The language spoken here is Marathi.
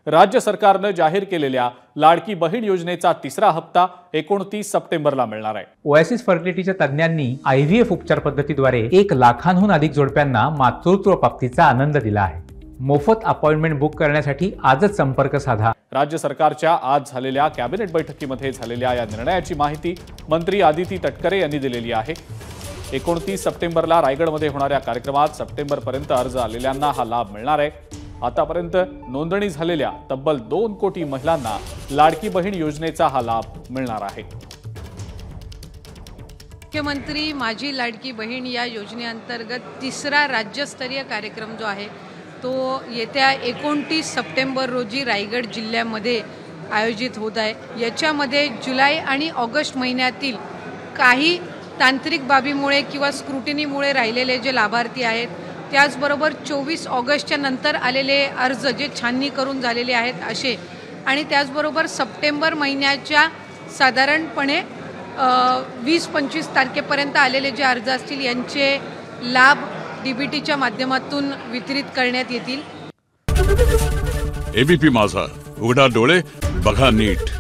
राज्य सरकारनं जाहीर केलेल्या लाडकी बहीण योजनेचा तिसरा हप्ता 29 सप्टेंबरला मिळणार आहे। ओएसिस फर्टिलिटीच्या तज्ञांनी IVF उपचार पद्धतीद्वारे 1 लाखांहून अधिक जोडप्यांना मातृत्व प्राप्तीचा आनंद दिला आहे। मोफत अपॉइंटमेंट बुक करण्यासाठी आजच संपर्क साधा। राज्य सरकारच्या आज झालेल्या कॅबिनेट बैठकीमध्ये झालेल्या या निर्णयाची माहिती मंत्री आदिती तटकरे यांनी दिलेली आहे। 29 सप्टेंबरला रायगडमध्ये होणाऱ्या कार्यक्रमात सप्टेंबरपर्यंत अर्ज आलेल्यांना हा लाभ मिळणार आहे। आतापर्यंत नोंदणी झालेल्या तब्बल 2 कोटी महिलांना लाडकी बहीण योजनेचा हा लाभ मिळणार आहे। मुख्यमंत्री माझी लाडकी बहीण या योजनेअंतर्गत तिसरा राज्यस्तरीय कार्यक्रम जो आहे तो येत्या 29 सप्टेंबर रोजी रायगड जिल्ह्यामध्ये आयोजित होत आहे। याच्यामध्ये जुलै आणि ऑगस्ट महिन्यातील काही तांत्रिक बाबीमुळे किंवा स्क्रुटिनीमुळे राहिलेले जे लाभार्थी आहेत, त्याचबरोबर 24 ऑगस्टच्या नंतर आलेले अर्ज जे छाननी करून झालेले आहेत असे, आणि त्याचबरोबर सप्टेंबर महिन्याच्या साधारणपणे 20-25 तारखेपर्यंत आलेले जे अर्ज असतील यांचे लाभ DBTच्या माध्यमातून वितरित करण्यात येतील। ABP माझा, उघडा डोळे बघा नीट।